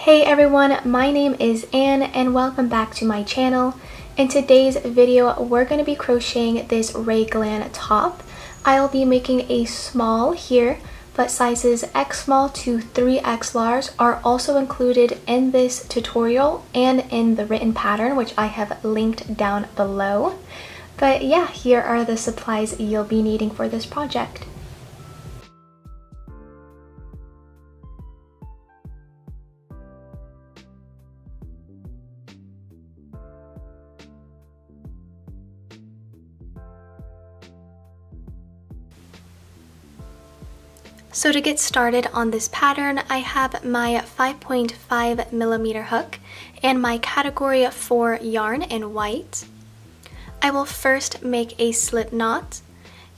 Hey everyone, my name is Anne and welcome back to my channel. In today's video, we're going to be crocheting this Raglan top. I'll be making a small here, but sizes X small to 3X large are also included in this tutorial and in the written pattern, which I have linked down below. But yeah, here are the supplies you'll be needing for this project. So to get started on this pattern, I have my 5.5mm hook and my category for yarn in white. I will first make a slip knot,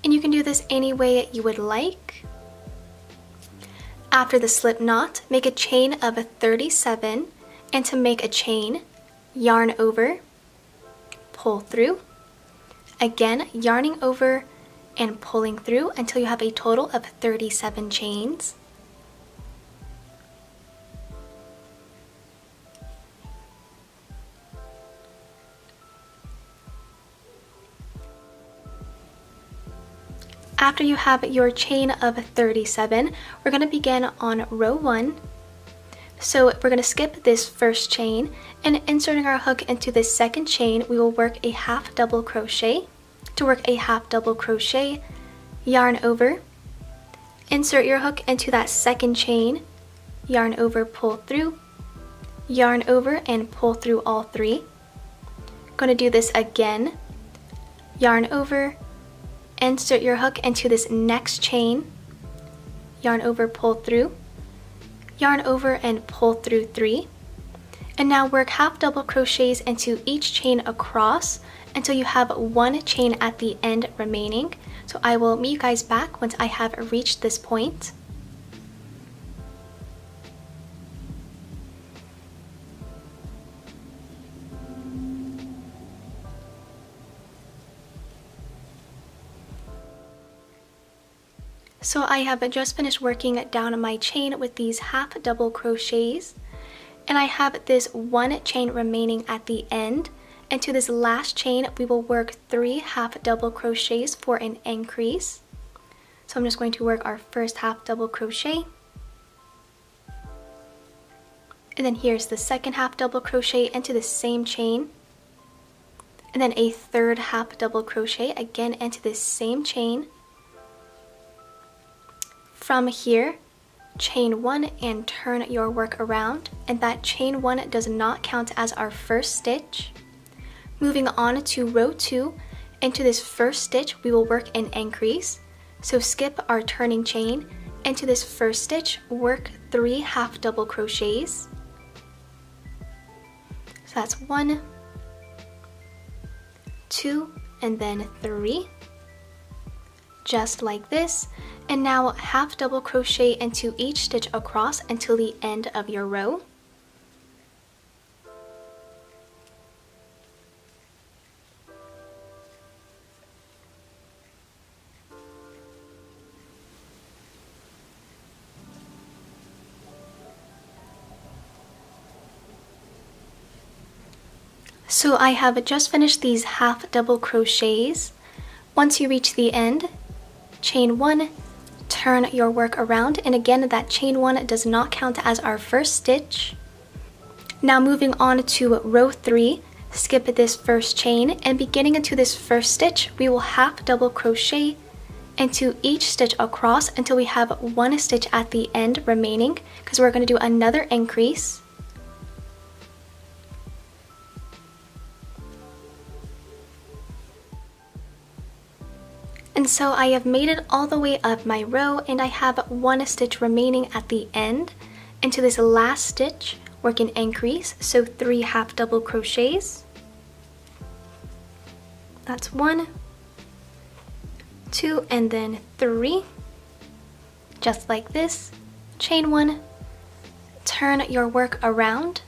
and you can do this any way you would like. After the slip knot, make a chain of 37, and to make a chain, yarn over, pull through, again yarning over, and pulling through until you have a total of 37 chains. After you have your chain of 37, we're going to begin on row 1. So we're going to skip this first chain, and inserting our hook into this second chain, we will work a half double crochet. To work a half double crochet, yarn over, insert your hook into that second chain, yarn over, pull through, yarn over, and pull through all 3. Going to do this again, yarn over, insert your hook into this next chain, yarn over, pull through, yarn over, and pull through 3. And now work half double crochets into each chain across until you have one chain at the end remaining. So I will meet you guys back once I have reached this point. So I have just finished working down my chain with these half double crochets, and I have this one chain remaining at the end. And to this last chain, we will work 3 half double crochets for an increase. So I'm just going to work our first half double crochet. And then here's the second half double crochet into the same chain. And then a third half double crochet again into this same chain. From here, chain 1 and turn your work around. And that chain 1 does not count as our first stitch. Moving on to row 2, into this first stitch we will work an increase. So skip our turning chain, into this first stitch work 3 half double crochets. So that's 1, 2, and then 3. Just like this. And now half double crochet into each stitch across until the end of your row. So I have just finished these half double crochets. Once you reach the end, chain 1, turn your work around, and again that chain 1 does not count as our first stitch. Now moving on to row 3, skip this first chain, and beginning into this first stitch, we will half double crochet into each stitch across until we have one stitch at the end remaining, because we're going to do another increase. And so I have made it all the way up my row, and I have one stitch remaining at the end. Into this last stitch, work an increase, so 3 half double crochets. That's 1, 2, and then 3. Just like this. Chain 1, turn your work around.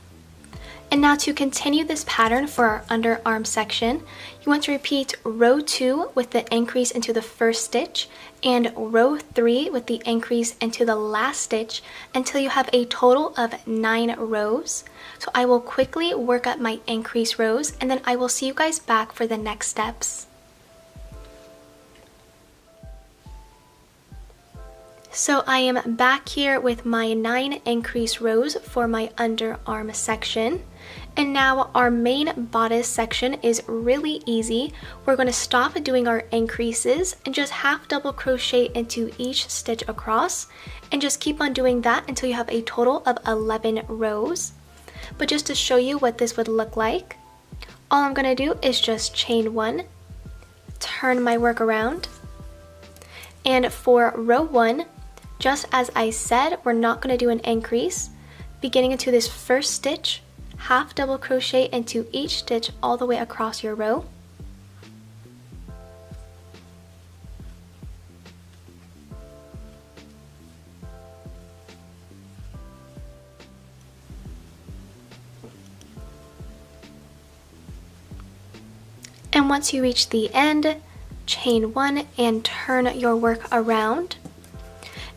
And now to continue this pattern for our underarm section, you want to repeat row 2 with the increase into the first stitch and row 3 with the increase into the last stitch until you have a total of 9 rows. So I will quickly work up my increase rows and then I will see you guys back for the next steps. So I am back here with my 9 increase rows for my underarm section. And now our main bodice section is really easy. We're going to stop doing our increases and just half double crochet into each stitch across and just keep on doing that until you have a total of 11 rows. But just to show you what this would look like, all I'm going to do is just chain 1, turn my work around, and for row 1, just as I said, we're not going to do an increase. Beginning into this first stitch, half double crochet into each stitch all the way across your row. And once you reach the end, chain 1 and turn your work around.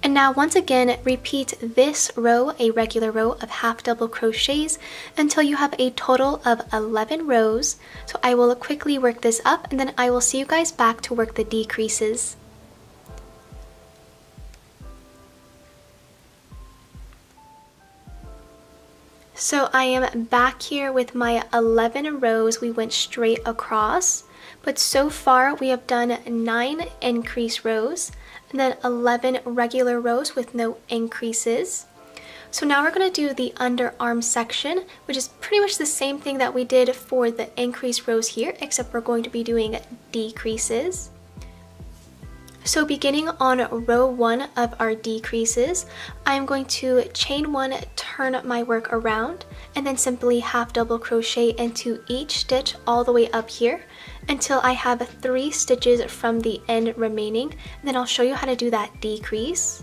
And now once again, repeat this row, a regular row of half double crochets until you have a total of 11 rows. So I will quickly work this up and then I will see you guys back to work the decreases. So I am back here with my 11 rows. We went straight across, but so far we have done 9 increase rows and then 11 regular rows with no increases. So now we're going to do the underarm section, which is pretty much the same thing that we did for the increase rows here, except we're going to be doing decreases. So beginning on row 1 of our decreases, I'm going to chain 1, turn my work around, and then simply half double crochet into each stitch all the way up here until I have 3 stitches from the end remaining. And then I'll show you how to do that decrease.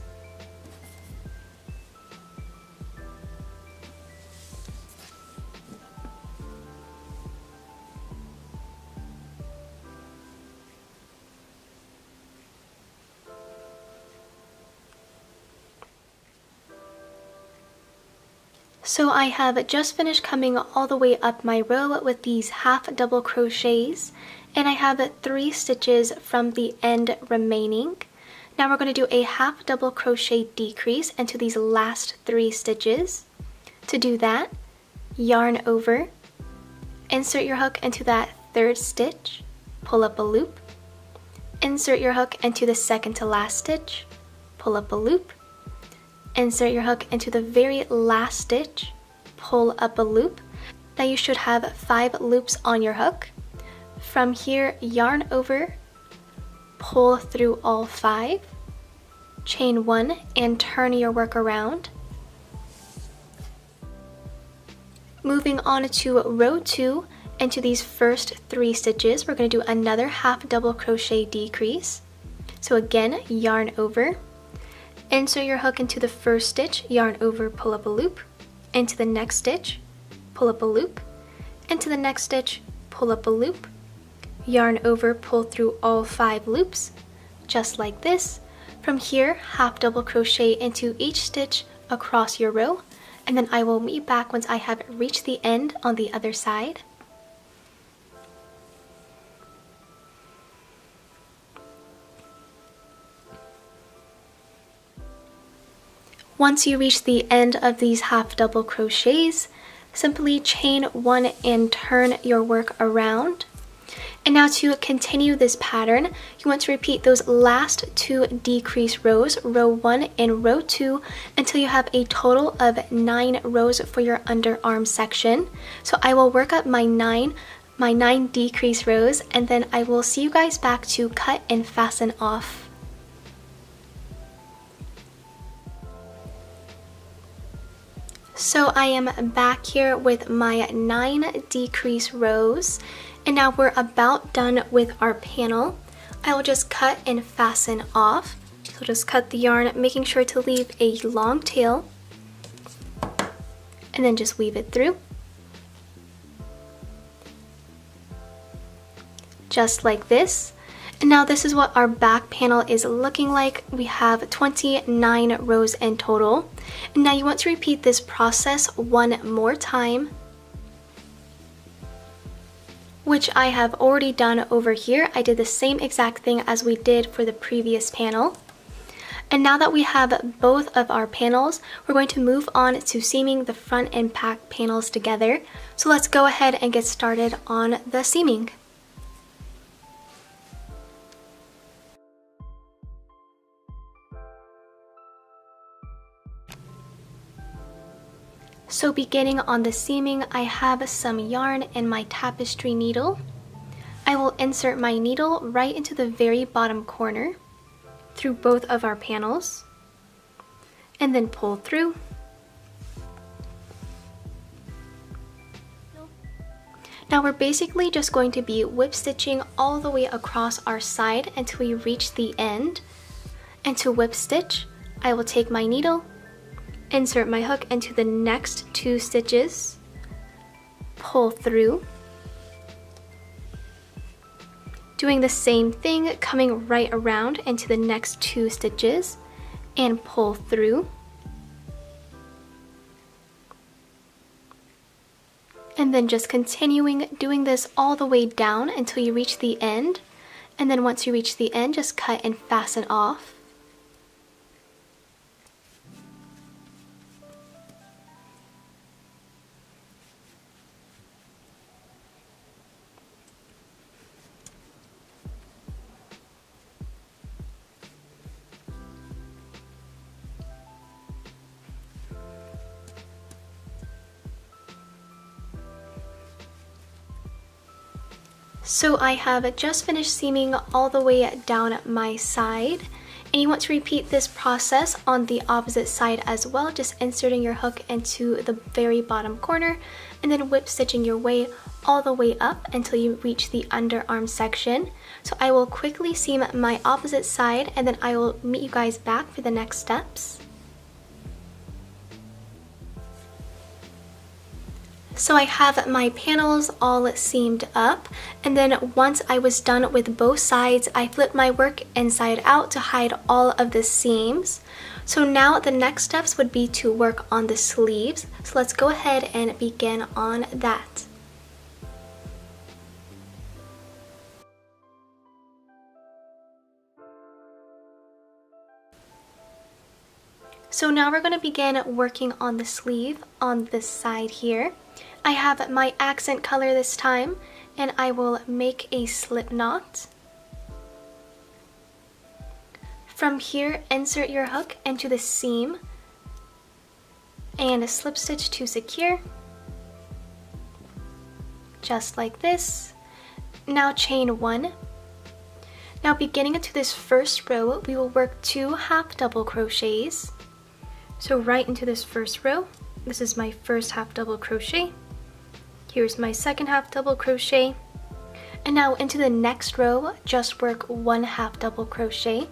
So I have just finished coming all the way up my row with these half double crochets, and I have 3 stitches from the end remaining. Now we're going to do a half double crochet decrease into these last 3 stitches. To do that, yarn over, insert your hook into that 3rd stitch, pull up a loop, insert your hook into the 2nd to last stitch, pull up a loop, insert your hook into the very last stitch, pull up a loop. Now you should have 5 loops on your hook. From here, yarn over, pull through all 5, chain 1 and turn your work around. Moving on to row 2, into these first 3 stitches, we're going to do another half double crochet decrease. So again, yarn over, insert your hook into the first stitch, yarn over, pull up a loop, into the next stitch, pull up a loop, into the next stitch, pull up a loop, yarn over, pull through all 5 loops, just like this. From here, half double crochet into each stitch across your row, and then I will meet back once I have reached the end on the other side. Once you reach the end of these half double crochets, simply chain 1 and turn your work around. And now to continue this pattern, you want to repeat those last 2 decrease rows, row 1 and row 2, until you have a total of 9 rows for your underarm section. So I will work up my 9 decrease rows, and then I will see you guys back to cut and fasten off. So I am back here with my 9 decrease rows, and now we're about done with our panel. I will just cut and fasten off. So just cut the yarn, making sure to leave a long tail, and then just weave it through. just like this. And now this is what our back panel is looking like. We have 29 rows in total. And now you want to repeat this process one more time, which I have already done over here. I did the same exact thing as we did for the previous panel. And now that we have both of our panels, we're going to move on to seaming the front and back panels together. So let's go ahead and get started on the seaming. So beginning on the seaming, I have some yarn and my tapestry needle. I will insert my needle right into the very bottom corner through both of our panels and then pull through. Now we're basically just going to be whip stitching all the way across our side until we reach the end. And to whip stitch, I will take my needle, insert my hook into the next 2 stitches, pull through, doing the same thing, coming right around into the next 2 stitches and pull through, and then just continuing doing this all the way down until you reach the end. And then once you reach the end, just cut and fasten off. So I have just finished seaming all the way down my side, and you want to repeat this process on the opposite side as well, just inserting your hook into the very bottom corner and then whip stitching your way all the way up until you reach the underarm section. So I will quickly seam my opposite side and then I will meet you guys back for the next steps. So I have my panels all seamed up, and then once I was done with both sides, I flipped my work inside out to hide all of the seams. So now the next steps would be to work on the sleeves. So let's go ahead and begin on that. So now we're going to begin working on the sleeve on this side here. I have my accent color this time, and I will make a slip knot. From here, insert your hook into the seam and a slip stitch to secure, just like this. Now chain 1. Now beginning into this first row, we will work 2 half double crochets. So right into this first row, this is my first half double crochet. Here's my second half double crochet, and now into the next row, just work 1 half double crochet,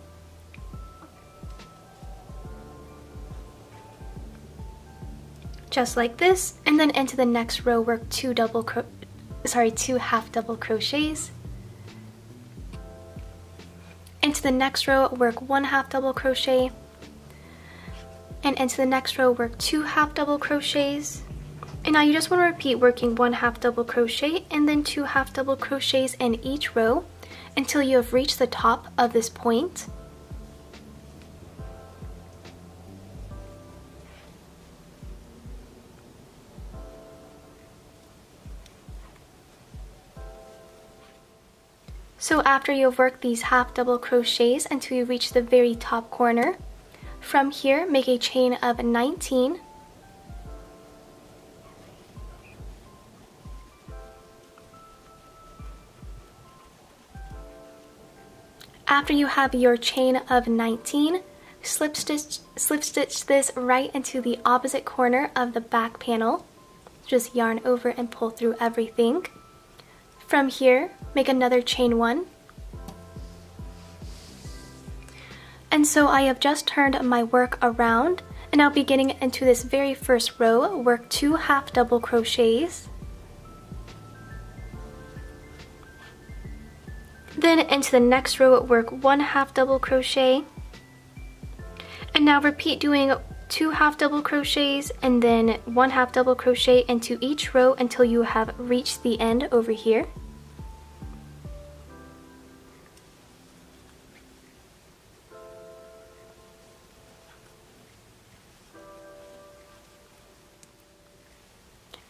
just like this, and then into the next row work 2 half double crochets. Into the next row work 1 half double crochet, and into the next row work 2 half double crochets. And now you just want to repeat working 1 half double crochet and then 2 half double crochets in each row until you have reached the top of this point. So after you've worked these half double crochets until you reach the very top corner, from here make a chain of 19. After you have your chain of 19, slip stitch this right into the opposite corner of the back panel. Just yarn over and pull through everything. From here, make another chain 1. And so I have just turned my work around, and now beginning into this very first row, work 2 half double crochets. Then into the next row, work 1 half double crochet, and now repeat doing 2 half double crochets and then 1 half double crochet into each row until you have reached the end over here.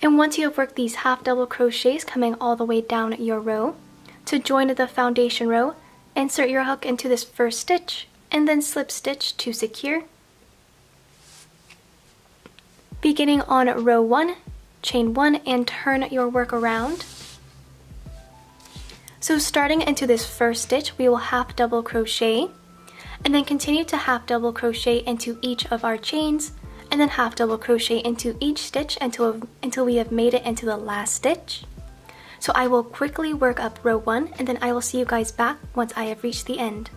And once you have worked these half double crochets coming all the way down your row, to join the foundation row, insert your hook into this first stitch and then slip stitch to secure. Beginning on row 1, chain 1 and turn your work around. So starting into this first stitch, we will half double crochet and then continue to half double crochet into each of our chains and then half double crochet into each stitch until we have made it into the last stitch. So I will quickly work up row 1 and then I will see you guys back once I have reached the end.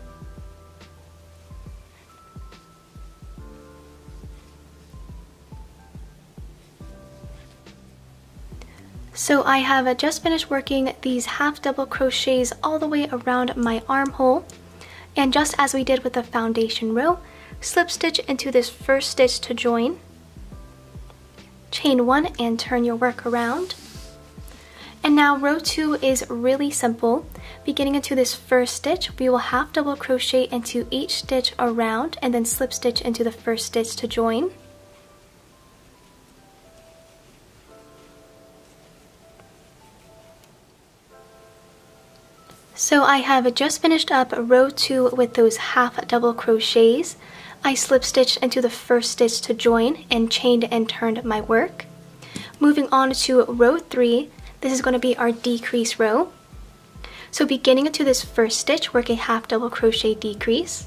So I have just finished working these half double crochets all the way around my armhole, and just as we did with the foundation row, slip stitch into this first stitch to join, chain 1 and turn your work around. And now row 2 is really simple. Beginning into this first stitch, we will half double crochet into each stitch around and then slip stitch into the first stitch to join. So I have just finished up row 2 with those half double crochets. I slip stitched into the first stitch to join and chained and turned my work. Moving on to row 3, this is going to be our decrease row. So beginning into this first stitch, work a half double crochet decrease.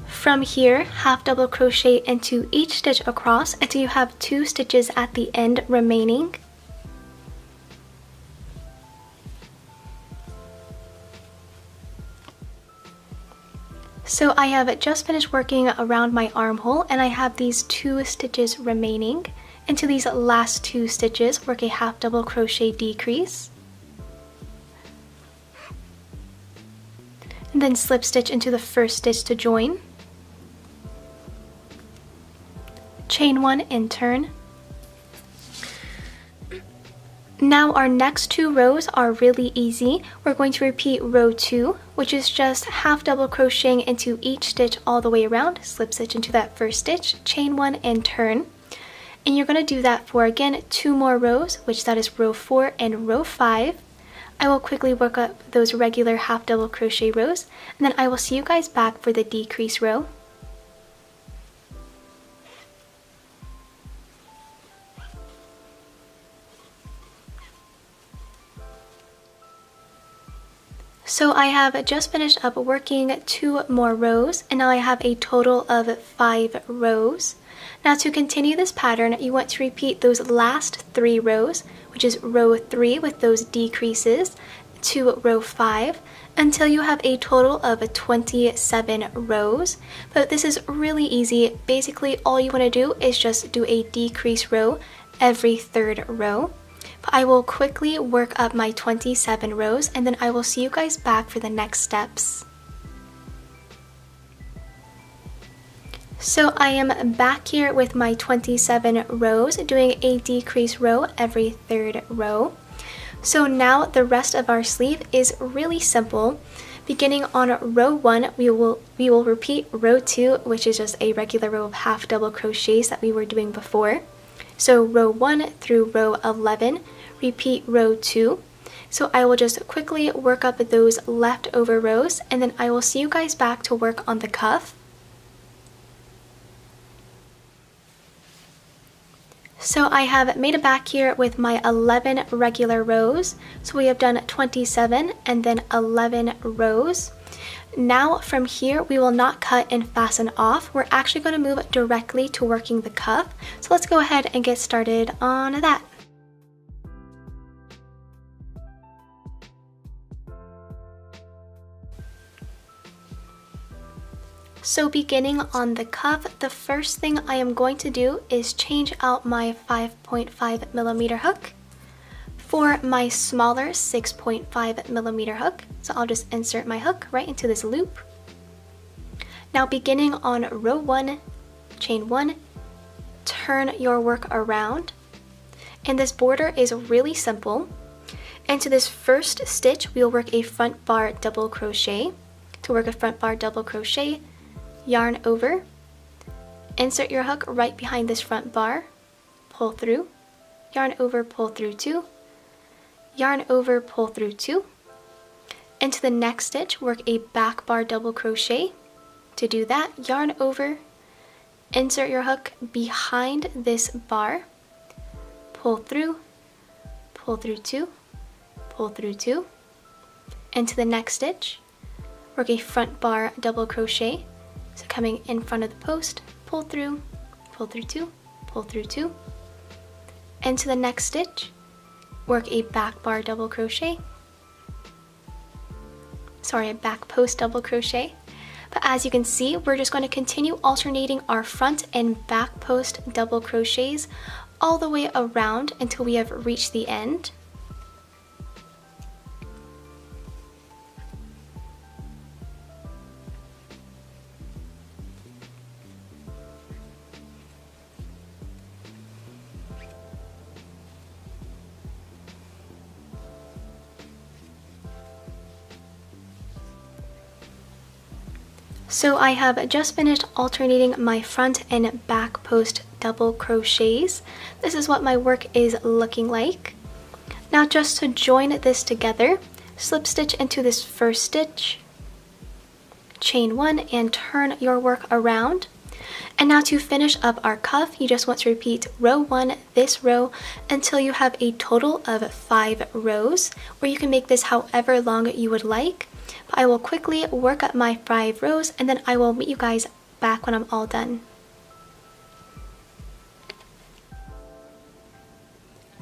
From here, half double crochet into each stitch across until you have 2 stitches at the end remaining. So I have just finished working around my armhole and I have these 2 stitches remaining. Into these last 2 stitches, work a half double crochet decrease. And then slip stitch into the first stitch to join. Chain 1 and turn. Now our next 2 rows are really easy. We're going to repeat row 2, which is just half double crocheting into each stitch all the way around, slip stitch into that first stitch, chain 1 and turn. And you're going to do that for again 2 more rows, which that is row 4 and row 5. I will quickly work up those regular half double crochet rows and then I will see you guys back for the decrease row. So I have just finished up working 2 more rows and now I have a total of 5 rows. Now to continue this pattern, you want to repeat those last 3 rows, which is row 3 with those decreases, to row 5, until you have a total of 27 rows. But this is really easy. Basically all you want to do is just do a decrease row every 3rd row. I will quickly work up my 27 rows and then I will see you guys back for the next steps. So I am back here with my 27 rows, doing a decrease row every 3rd row. So now the rest of our sleeve is really simple. Beginning on row 1, we will repeat row 2, which is just a regular row of half double crochets that we were doing before. So row 1 through row 11, repeat row 2. So I will just quickly work up those leftover rows and then I will see you guys back to work on the cuff. So I have made it back here with my 11 regular rows. So we have done 27 and then 11 rows. Now from here we will not cut and fasten off. We're actually going to move directly to working the cuff. So let's go ahead and get started on that. So beginning on the cuff, the first thing I am going to do is change out my 5.5mm hook for my smaller 6.5mm hook. So I'll just insert my hook right into this loop. Now beginning on row 1, chain 1, turn your work around. And this border is really simple. Into this first stitch, we'll work a front bar double crochet. To work a front bar double crochet, yarn over, insert your hook right behind this front bar, pull through, yarn over, pull through 2, yarn over, pull through 2. Into the next stitch, work a back bar double crochet. To do that, yarn over, insert your hook behind this bar, pull through 2, pull through 2. Into the next stitch, work a front bar double crochet. So coming in front of the post, pull through 2, pull through 2. Into the next stitch, work a back bar double crochet. Sorry, a back post double crochet. But as you can see, we're just going to continue alternating our front and back post double crochets all the way around until we have reached the end. So I have just finished alternating my front and back post double crochets. This is what my work is looking like. Now just to join this together, slip stitch into this first stitch, chain 1 and turn your work around. And now to finish up our cuff, you just want to repeat row 1, this row, until you have a total of 5 rows, or you can make this however long you would like. But I will quickly work up my 5 rows and then I will meet you guys back when I'm all done.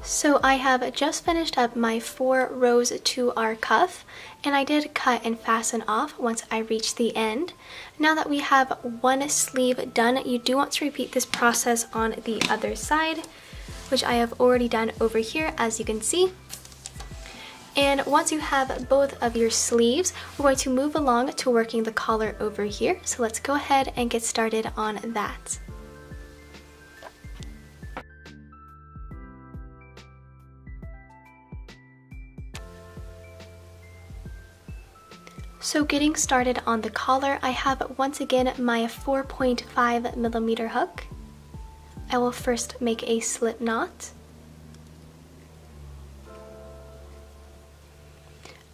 So I have just finished up my 4 rows to our cuff, and I did cut and fasten off once I reached the end. Now that we have one sleeve done, you do want to repeat this process on the other side, which I have already done over here, as you can see. And once you have both of your sleeves, we're going to move along to working the collar over here. So let's go ahead and get started on that. So getting started on the collar, I have once again my 4.5mm hook. I will first make a slip knot.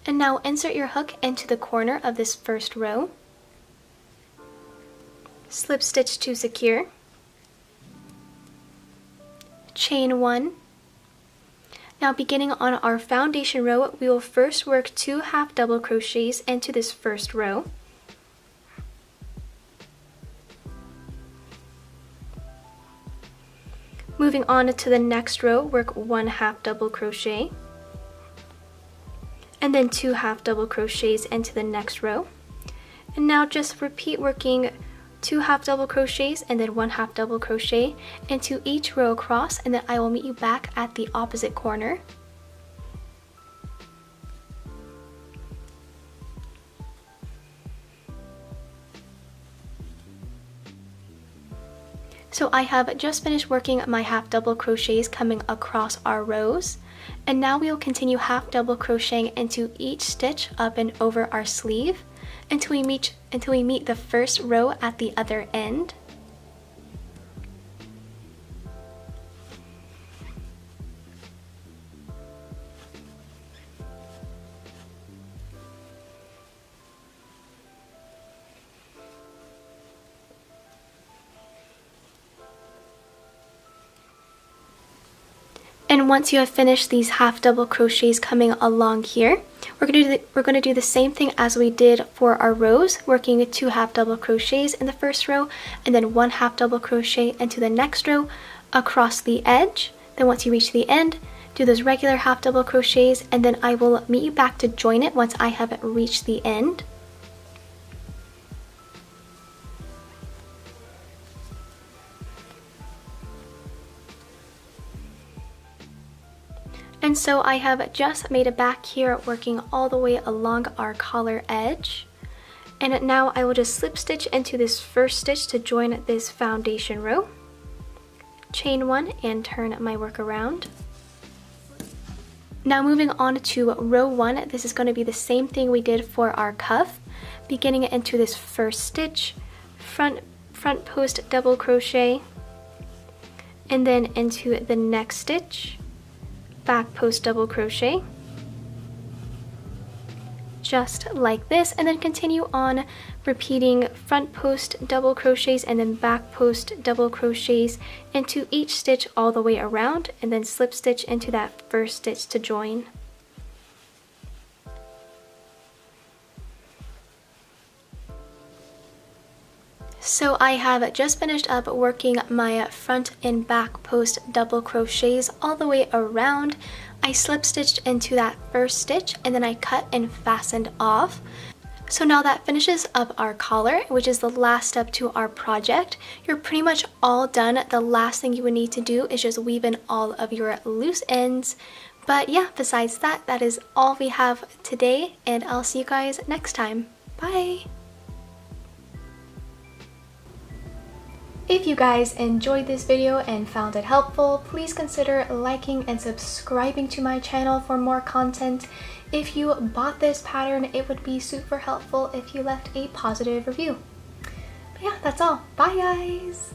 And now insert your hook into the corner of this first row. Slip stitch to secure. Chain 1. Now beginning on our foundation row, we will first work 2 half double crochets into this first row. Moving on to the next row, work 1 half double crochet. And then 2 half double crochets into the next row. And now just repeat working 2 half double crochets and then 1 half double crochet into each row across, and then I will meet you back at the opposite corner. So I have just finished working my half double crochets coming across our rows. And now we will continue half double crocheting into each stitch up and over our sleeve until we meet the first row at the other end. And once you have finished these half double crochets coming along here, we're going to do the same thing as we did for our rows, working 2 half double crochets in the first row and then 1 half double crochet into the next row across the edge. Then once you reach the end, do those regular half double crochets, and then I will meet you back to join it once I have reached the end. And so I have just made a back here, working all the way along our collar edge. And now I will just slip stitch into this first stitch to join this foundation row. Chain 1 and turn my work around. Now moving on to row 1, this is going to be the same thing we did for our cuff. Beginning into this first stitch, front post double crochet, and then into the next stitch, back post double crochet, just like this, and then continue on repeating front post double crochets and then back post double crochets into each stitch all the way around, and then slip stitch into that first stitch to join. So I have just finished up working my front and back post double crochets all the way around. I slip stitched into that first stitch and then I cut and fastened off. So now that finishes up our collar, which is the last step to our project. You're pretty much all done. The last thing you would need to do is just weave in all of your loose ends. But yeah, besides that, that is all we have today, and I'll see you guys next time. Bye! If you guys enjoyed this video and found it helpful, please consider liking and subscribing to my channel for more content. If you bought this pattern, it would be super helpful if you left a positive review. But yeah, that's all. Bye guys!